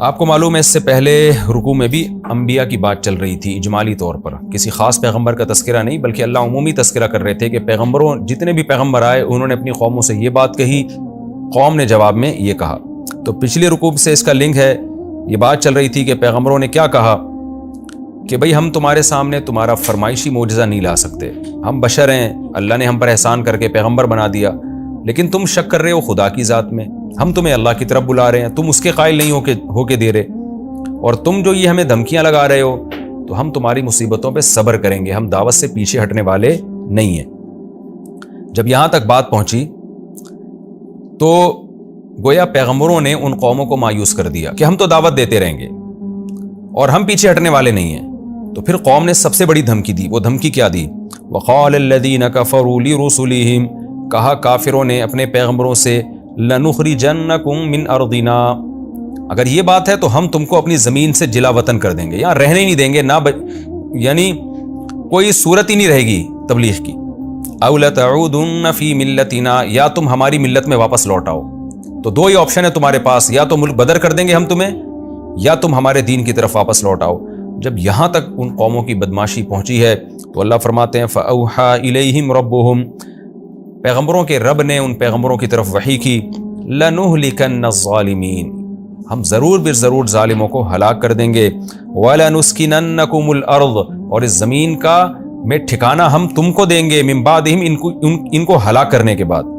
آپ کو معلوم ہے اس سے پہلے رکوع میں بھی انبیاء کی بات چل رہی تھی اجمالی طور پر، کسی خاص پیغمبر کا تذکرہ نہیں بلکہ اللہ عمومی تذکرہ کر رہے تھے کہ پیغمبروں جتنے بھی پیغمبر آئے انہوں نے اپنی قوموں سے یہ بات کہی، قوم نے جواب میں یہ کہا۔ تو پچھلی رکوع سے اس کا لنک ہے، یہ بات چل رہی تھی کہ پیغمبروں نے کیا کہا کہ بھئی ہم تمہارے سامنے تمہارا فرمائشی معجزہ نہیں لا سکتے، ہم بشر ہیں، اللہ نے ہم پر احسان کر کے پیغمبر بنا دیا، لیکن تم شک کر رہے ہو خدا کی ذات میں، ہم تمہیں اللہ کی طرف بلا رہے ہیں، تم اس کے قائل نہیں ہو کے دے رہے، اور تم جو یہ ہمیں دھمکیاں لگا رہے ہو تو ہم تمہاری مصیبتوں پہ صبر کریں گے، ہم دعوت سے پیچھے ہٹنے والے نہیں ہیں۔ جب یہاں تک بات پہنچی تو گویا پیغمبروں نے ان قوموں کو مایوس کر دیا کہ ہم تو دعوت دیتے رہیں گے اور ہم پیچھے ہٹنے والے نہیں ہیں۔ تو پھر قوم نے سب سے بڑی دھمکی دی، وہ دھمکی کیا دی؟ وقال الذین کفروا لرسلہم، کہا کافروں نے اپنے پیغمبروں سے لنخرجنکم من ارضنا، اگر یہ بات ہے تو ہم تم کو اپنی زمین سے جلا وطن کر دیں گے، یہاں رہنے ہی نہیں دیں گے، یعنی کوئی صورت ہی نہیں رہے گی تبلیغ کی۔ او لتعودن فی ملتنا، یا تم ہماری ملت میں واپس لوٹ آؤ۔ تو دو ہی آپشن ہے تمہارے پاس، یا تو ملک بدر کر دیں گے ہم تمہیں، یا تم ہمارے دین کی طرف واپس لوٹ آؤ۔ جب یہاں تک ان قوموں کی بدماشی پہنچی ہے تو اللہ فرماتے ہیں فَأَوْحَى إِلَيْهِمْ رَبُّهُمْ، پیغمبروں کے رب نے ان پیغمبروں کی طرف وحی کی، لَنُهْلِكَنَّ الظَّالِمِينَ، ہم ضرور ضالموں کو ہلاک کر دیں گے، وَلَنُسْكِنَنَّكُمُ الْأَرْضَ، اور اس زمین کا میں ٹھکانہ ہم تم کو دیں گے، مِن بَعْدِهِمْ، ان کو ہلاک کرنے کے بعد۔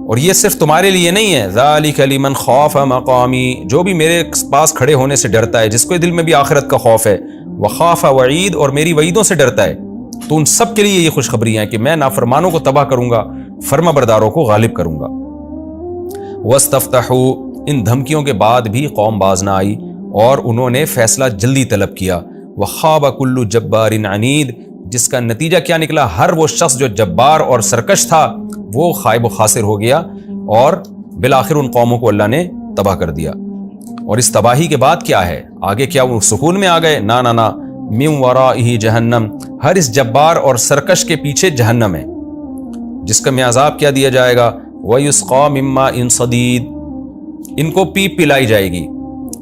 اور یہ صرف تمہارے لیے نہیں ہے، ذَلِكَ لِمَنْ خَافَ مَقَامِي، جو بھی میرے پاس کھڑے ہونے سے ڈرتا ہے، جس کو دل میں بھی آخرت کا خوف ہے، وَخَافَ وَعِيد، اور میری وعیدوں سے ڈرتا ہے، تو ان سب کے لیے یہ خوشخبری ہے کہ میں نافرمانوں کو تباہ کروں گا، فرما برداروں کو غالب کروں گا۔ وَاسْتَفْتَحُوا، ان دھمکیوں کے بعد بھی قوم باز نہ آئی اور انہوں نے فیصلہ جلدی طلب کیا۔ وَخَابَ كُلُّ جَبَّارٍ عَنِيدٍ، جس کا نتیجہ کیا نکلا؟ ہر وہ شخص جو جبار اور سرکش تھا وہ خائب و خاسر ہو گیا، اور بالآخر ان قوموں کو اللہ نے تباہ کر دیا۔ اور اس تباہی کے بعد کیا ہے آگے؟ کیا وہ سکون میں آ گئے؟ نہ نہ نہ، من ورائہ جہنم، ہر اس جبار اور سرکش کے پیچھے جہنم ہے، جس کا میں عذاب کیا دیا جائے گا؟ وَيُسْقَى مِن مَّاءٍ صَدِيدٍ، ان کو پیپ پلائی جائے گی،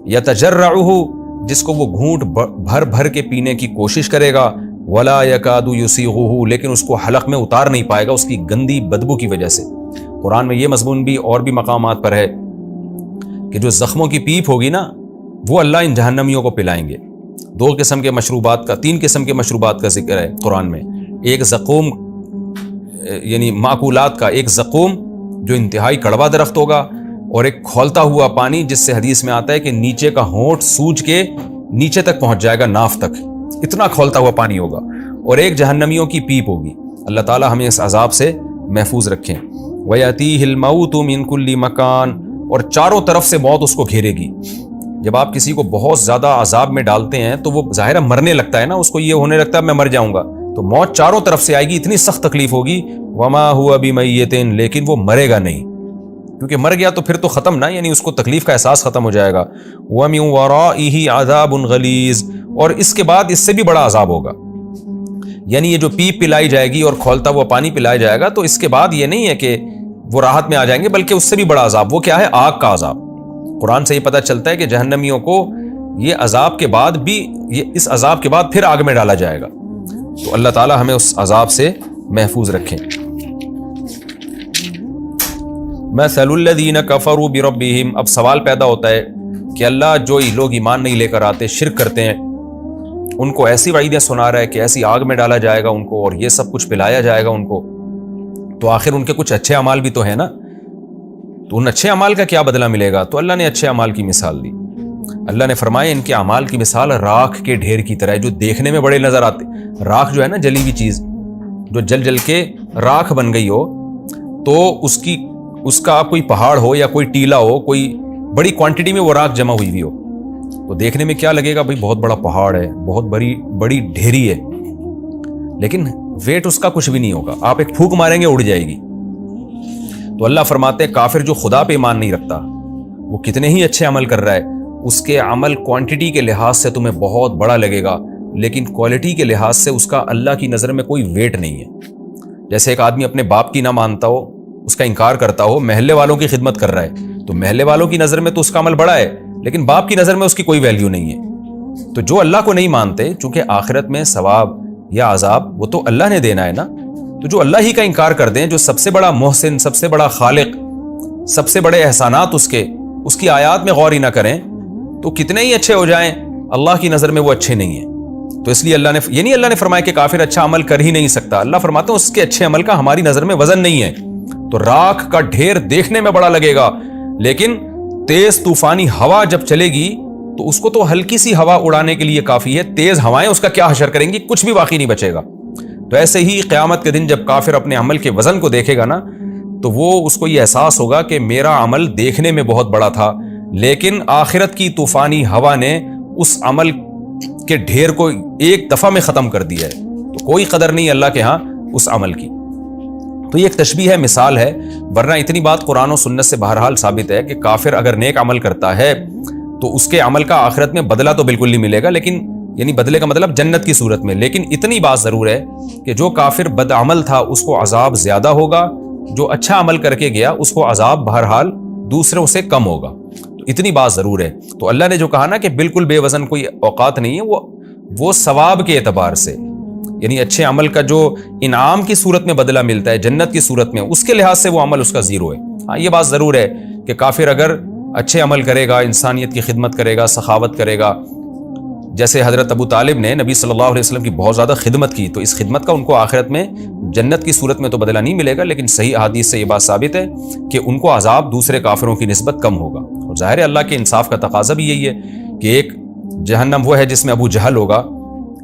يَتَجَرَّعُهُ، جس کو وہ گھونٹ بھر بھر کے پینے کی کوشش کرے گا، وَلَا يَكَادُ يُسِيغُهُ، لیکن اس کو حلق میں اتار نہیں پائے گا اس کی گندی بدبو کی وجہ سے۔ قرآن میں یہ مضمون بھی اور بھی مقامات پر ہے کہ جو زخموں کی پیپ ہوگی نا وہ اللہ ان جہنمیوں کو پلائیں گے۔ تین قسم کے مشروبات کا ذکر ہے قرآن میں، ایک زقوم یعنی معقولات کا، ایک زقوم جو انتہائی کڑوا درخت ہوگا، اور ایک کھولتا ہوا پانی جس سے حدیث میں آتا ہے کہ نیچے کا ہونٹ سوج کے نیچے تک پہنچ جائے گا، ناف تک، اتنا کھولتا ہوا پانی ہوگا، اور ایک جہنمیوں کی پیپ ہوگی۔ اللہ تعالی ہمیں اس عذاب سے محفوظ رکھیں۔ وَيَأْتِيهِ الْمَوْتُ مِنْ كُلِّ مَكَانٍ، اور چاروں طرف سے موت اس کو گھیرے گی۔ جب آپ کسی کو بہت زیادہ عذاب میں ڈالتے ہیں تو وہ ظاہرہ مرنے لگتا ہے نا، اس کو یہ ہونے لگتا ہے میں مر جاؤں گا، تو موت چاروں طرف سے آئے گی، اتنی سخت تکلیف ہوگی۔ وَمَا هُوَ بِمَيِّتٍ، لیکن وہ مرے گا نہیں، کیونکہ مر گیا تو پھر تو ختم نا، یعنی اس کو تکلیف کا احساس ختم ہو جائے گا۔ وَمِن وَرَائِهِ عَذَابٌ غَلِيظٌ، اور اس کے بعد اس سے بھی بڑا عذاب ہوگا، یعنی یہ جو پیپ پلائی جائے گی اور کھولتا ہوا پانی پلایا جائے گا، تو اس کے بعد یہ نہیں ہے کہ وہ راحت میں آ جائیں گے، بلکہ اس سے بھی بڑا عذاب، وہ کیا ہے؟ آگ کا عذاب۔ قرآن سے یہ پتہ چلتا ہے کہ جہنمیوں کو یہ عذاب کے بعد بھی، اس عذاب کے بعد پھر آگ میں ڈالا جائے گا۔ تو اللہ تعالی ہمیں اس عذاب سے محفوظ رکھیں۔ مثل الذین کفروا بربہم، اب سوال پیدا ہوتا ہے کہ اللہ جو لوگ ایمان نہیں لے کر آتے، شرک کرتے ہیں، ان کو ایسی وعیدیں سنا رہا ہے کہ ایسی آگ میں ڈالا جائے گا ان کو، اور یہ سب کچھ پلایا جائے گا ان کو، تو آخر ان کے کچھ اچھے اعمال بھی تو ہیں نا، تو ان اچھے اعمال کا کیا بدلہ ملے گا؟ تو اللہ نے اچھے اعمال کی مثال دی۔ اللہ نے فرمایا ان کے اعمال کی مثال راکھ کے ڈھیر کی طرح ہے، جو دیکھنے میں بڑے نظر آتے۔ راکھ جو ہے نا، جلی ہوئی چیز جو جل جل کے راکھ بن گئی ہو، تو اس کا کوئی پہاڑ ہو یا کوئی ٹیلا ہو، کوئی بڑی کوانٹٹی میں وہ راکھ جمع ہوئی ہو، تو دیکھنے میں کیا لگے گا؟ بھائی بہت بڑا پہاڑ ہے، بہت بڑی ڈھیری ہے، لیکن ویٹ اس کا کچھ بھی نہیں ہوگا، آپ ایک پھونک ماریں گے اڑ جائے گی۔ تو اللہ فرماتے ہیں کافر جو خدا پہ ایمان نہیں رکھتا، وہ کتنے ہی اچھے عمل کر رہا ہے، اس کے عمل کوانٹٹی کے لحاظ سے تمہیں بہت بڑا لگے گا، لیکن کوالٹی کے لحاظ سے اس کا اللہ کی نظر میں کوئی ویٹ نہیں ہے۔ جیسے ایک آدمی اپنے باپ کی نہ مانتا ہو، اس کا انکار کرتا ہو، محلے والوں کی خدمت کر رہا ہے، تو محلے والوں کی نظر میں تو اس کا عمل بڑا ہے، لیکن باپ کی نظر میں اس کی کوئی ویلیو نہیں ہے. تو جو اللہ کو نہیں مانتے، چونکہ آخرت میں ثواب یا عذاب وہ تو اللہ نے دینا ہے نا، تو جو اللہ ہی کا انکار کر دیں، جو سب سے بڑا محسن، سب سے بڑا خالق، سب سے بڑے احسانات اس کی آیات میں غور ہی نہ کریں، تو کتنے ہی اچھے ہو جائیں اللہ کی نظر میں وہ اچھے نہیں ہیں. تو اس لیے اللہ نے فرمایا کہ کافر اچھا عمل کر ہی نہیں سکتا. اللہ فرماتے ہیں اس کے اچھے عمل کا ہماری نظر میں وزن نہیں ہے. تو راکھ کا ڈھیر دیکھنے میں بڑا لگے گا، لیکن تیز طوفانی ہوا جب چلے گی تو اس کو تو ہلکی سی ہوا اڑانے کے لیے کافی ہے، تیز ہوائیں اس کا کیا حشر کریں گی، کچھ بھی باقی نہیں بچے گا. تو ایسے ہی قیامت کے دن جب کافر اپنے عمل کے وزن کو دیکھے گا نا، تو وہ اس کو یہ احساس ہوگا کہ میرا عمل دیکھنے میں بہت بڑا تھا، لیکن آخرت کی طوفانی ہوا نے اس عمل کے ڈھیر کو ایک دفعہ میں ختم کر دیا ہے. تو کوئی قدر نہیں اللہ کے ہاں اس عمل کی. تو یہ ایک تشبیہ ہے، مثال ہے، ورنہ اتنی بات قرآن و سنت سے بہرحال ثابت ہے کہ کافر اگر نیک عمل کرتا ہے تو اس کے عمل کا آخرت میں بدلہ تو بالکل نہیں ملے گا، لیکن یعنی بدلے کا مطلب جنت کی صورت میں. لیکن اتنی بات ضرور ہے کہ جو کافر بد عمل تھا اس کو عذاب زیادہ ہوگا، جو اچھا عمل کر کے گیا اس کو عذاب بہرحال دوسروں سے کم ہوگا. تو اتنی بات ضرور ہے. تو اللہ نے جو کہا نا کہ بالکل بے وزن کوئی اوقات نہیں ہے، وہ ثواب کے اعتبار سے، یعنی اچھے عمل کا جو انعام کی صورت میں بدلہ ملتا ہے جنت کی صورت میں، اس کے لحاظ سے وہ عمل اس کا زیرو ہے. ہاں یہ بات ضرور ہے کہ کافر اگر اچھے عمل کرے گا، انسانیت کی خدمت کرے گا، سخاوت کرے گا، جیسے حضرت ابو طالب نے نبی صلی اللہ علیہ وسلم کی بہت زیادہ خدمت کی، تو اس خدمت کا ان کو آخرت میں جنت کی صورت میں تو بدلہ نہیں ملے گا، لیکن صحیح احادیث سے یہ بات ثابت ہے کہ ان کو عذاب دوسرے کافروں کی نسبت کم ہوگا. اور ظاہر ہے اللہ کے انصاف کا تقاضا بھی یہی ہے کہ ایک جہنم وہ ہے جس میں ابو جہل ہوگا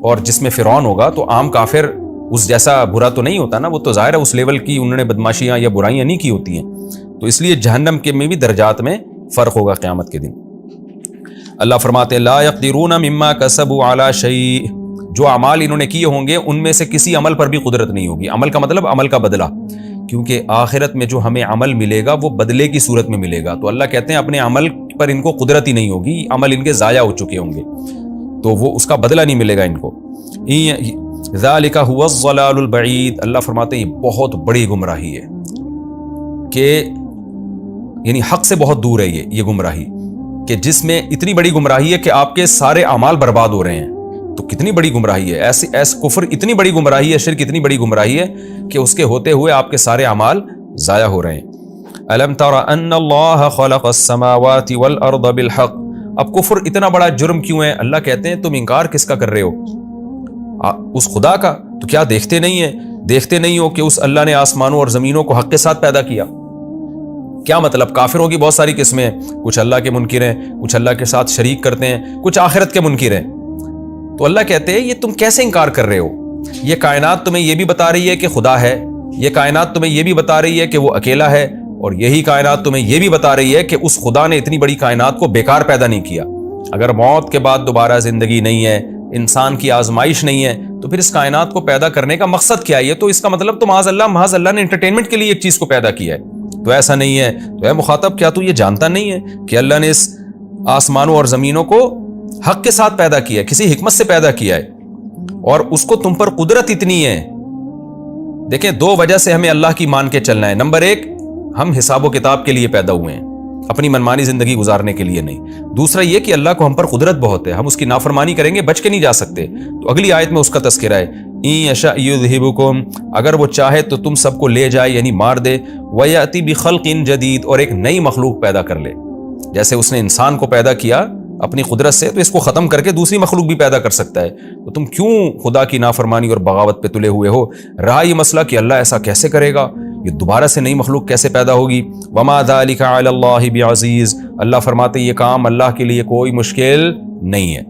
اور جس میں فرعون ہوگا، تو عام کافر اس جیسا برا تو نہیں ہوتا نا، وہ تو ظاہر ہے اس لیول کی انہوں نے بدماشیاں یا برائیاں نہیں کی ہوتی ہیں. تو اس لیے جہنم کے میں بھی درجات میں فرق ہوگا قیامت کے دن. اللہ فرماتے ہیں لا یقدرون مما کسبوا علی شیء، جو اعمال انہوں نے کیے ہوں گے ان میں سے کسی عمل پر بھی قدرت نہیں ہوگی. عمل کا مطلب عمل کا بدلہ، کیونکہ آخرت میں جو ہمیں عمل ملے گا وہ بدلے کی صورت میں ملے گا. تو اللہ کہتے ہیں اپنے عمل پر ان کو قدرت ہی نہیں ہوگی، عمل ان کے ضائع ہو چکے ہوں گے، تو وہ اس کا بدلہ نہیں ملے گا ان کو. ذالک هو الضلال البعید، اللہ فرماتے ہیں یہ بہت بڑی گمراہی ہے، کہ یعنی حق سے بہت دور ہے یہ گمراہی، کہ جس میں اتنی بڑی گمراہی ہے کہ آپ کے سارے اعمال برباد ہو رہے ہیں. تو کتنی بڑی گمراہی ہے، ایسے کفر اتنی بڑی گمراہی ہے، شرک اتنی بڑی گمراہی ہے کہ اس کے ہوتے ہوئے آپ کے سارے اعمال ضائع ہو رہے ہیں. الم تر ان اللہ خلق السماوات والارض بالحق، اب کفر اتنا بڑا جرم کیوں ہے؟ اللہ کہتے ہیں تم انکار کس کا کر رہے ہو؟ اس خدا کا. تو کیا دیکھتے نہیں ہو کہ اس اللہ نے آسمانوں اور زمینوں کو حق کے ساتھ پیدا کیا؟ کیا مطلب؟ کافروں کی بہت ساری قسمیں ہیں، کچھ اللہ کے منکر ہیں، کچھ اللہ کے ساتھ شریک کرتے ہیں، کچھ آخرت کے منکر ہیں. تو اللہ کہتے ہیں یہ تم کیسے انکار کر رہے ہو؟ یہ کائنات تمہیں یہ بھی بتا رہی ہے کہ خدا ہے، یہ کائنات تمہیں یہ بھی بتا رہی ہے کہ وہ اکیلا ہے، اور یہی کائنات تمہیں یہ بھی بتا رہی ہے کہ اس خدا نے اتنی بڑی کائنات کو بیکار پیدا نہیں کیا. اگر موت کے بعد دوبارہ زندگی نہیں ہے، انسان کی آزمائش نہیں ہے، تو پھر اس کائنات کو پیدا کرنے کا مقصد کیا ہے؟ تو اس کا مطلب تو محض اللہ نے انٹرٹینمنٹ کے لیے ایک چیز کو پیدا کیا ہے. تو ایسا نہیں ہے. تو اے مخاطب، کیا تو یہ جانتا نہیں ہے کہ اللہ نے اس آسمانوں اور زمینوں کو حق کے ساتھ پیدا کیا ہے، کسی حکمت سے پیدا کیا ہے، اور اس کو تم پر قدرت اتنی ہے. دیکھیں، دو وجہ سے ہمیں اللہ کی مان کے چلنا ہے. نمبر ایک، ہم حساب و کتاب کے لیے پیدا ہوئے ہیں، اپنی منمانی زندگی گزارنے کے لیے نہیں. دوسرا یہ کہ اللہ کو ہم پر قدرت بہت ہے، ہم اس کی نافرمانی کریں گے بچ کے نہیں جا سکتے. تو اگلی آیت میں اس کا تذکرہ ہے، ان یشاء یذھبکم، اگر وہ چاہے تو تم سب کو لے جائے یعنی مار دے، ویأتی بخلق جدید، اور ایک نئی مخلوق پیدا کر لے. جیسے اس نے انسان کو پیدا کیا اپنی قدرت سے، تو اس کو ختم کر کے دوسری مخلوق بھی پیدا کر سکتا ہے. تو تم کیوں خدا کی نافرمانی اور بغاوت پہ تلے ہوئے ہو؟ رہا یہ مسئلہ کہ اللہ ایسا کیسے کرے گا، یہ دوبارہ سے نئی مخلوق کیسے پیدا ہوگی؟ وما ذلک علی اللہ بعزیز، اللہ فرماتے یہ کام اللہ کے لیے کوئی مشکل نہیں ہے.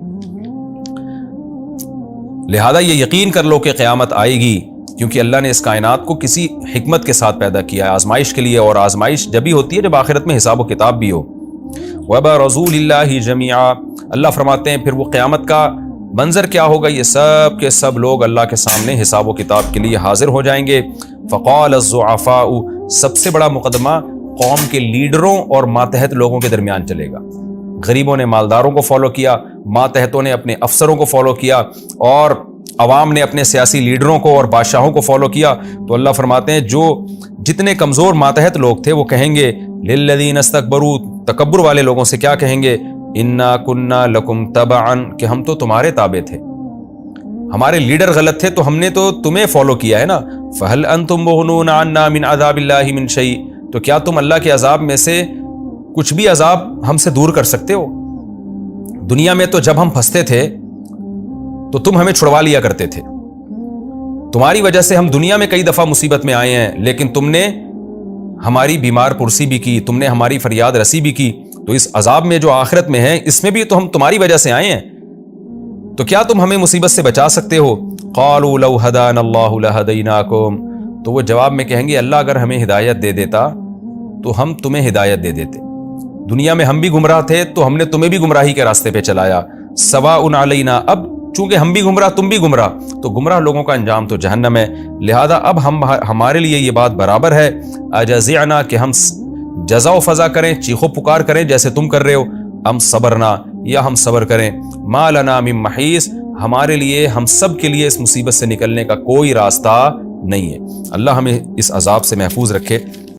لہذا یہ یقین کر لو کہ قیامت آئے گی، کیونکہ اللہ نے اس کائنات کو کسی حکمت کے ساتھ پیدا کیا ہے، آزمائش کے لیے. اور آزمائش جب ہی ہوتی ہے جب آخرت میں حساب و کتاب بھی ہو. وَبَرَزُوا لِلَّهِ جَمِيعًا، اللہ فرماتے ہیں پھر وہ قیامت کا منظر کیا ہوگا؟ یہ سب کے سب لوگ اللہ کے سامنے حساب و کتاب کے لیے حاضر ہو جائیں گے. فَقَالَ الضُّعَفَاءُ، سب سے بڑا مقدمہ قوم کے لیڈروں اور ماتحت لوگوں کے درمیان چلے گا. غریبوں نے مالداروں کو فالو کیا، ماتحتوں نے اپنے افسروں کو فالو کیا، اور عوام نے اپنے سیاسی لیڈروں کو اور بادشاہوں کو فالو کیا. تو اللہ فرماتے ہیں جو جتنے کمزور ماتحت لوگ تھے وہ کہیں گے للذین استکبروا، تکبر والے لوگوں سے کیا کہیں گے؟ انا کنا لکم تبعن کہ ہم تو تمہارے تابع تھے، ہمارے لیڈر غلط تھے تو ہم نے تو تمہیں فالو کیا ہے نا۔ فہل انتم مغنون عنا من عذاب اللہ من شیء، تو کیا تم اللہ کے عذاب میں سے کچھ بھی عذاب ہم سے دور کر سکتے ہو؟ دنیا میں تو جب ہم پھنستے تھے تو تم ہمیں چھڑوا لیا کرتے تھے، تمہاری وجہ سے ہم دنیا میں کئی دفعہ مصیبت میں آئے ہیں، لیکن تم نے ہماری بیمار پرسی بھی کی، تم نے ہماری فریاد رسی بھی کی، تو اس عذاب میں جو آخرت میں ہے اس میں بھی تو ہم تمہاری وجہ سے آئے ہیں، تو کیا تم ہمیں مصیبت سے بچا سکتے ہو؟ قالوا لو هدانا اللہ لہدیناکم، تو وہ جواب میں کہیں گے اللہ اگر ہمیں ہدایت دے دیتا تو ہم تمہیں ہدایت دے دیتے، دنیا میں ہم بھی گمراہ تھے تو ہم نے تمہیں بھی گمراہی کے راستے پہ چلایا، سواء علینا، اب چونکہ ہم بھی گمراہ تم بھی گمراہ تو گمراہ لوگوں کا انجام تو جہنم ہے، لہذا اب ہمارے لیے یہ بات برابر ہے، اجزعنا کہ ہم جزا و فضا کریں، چیخو پکار کریں جیسے تم کر رہے ہو، ام صبرنا یا ہم صبر کریں، ما لنا من محیص، ہمارے لیے ہم سب کے لیے اس مصیبت سے نکلنے کا کوئی راستہ نہیں ہے۔ اللہ ہمیں اس عذاب سے محفوظ رکھے۔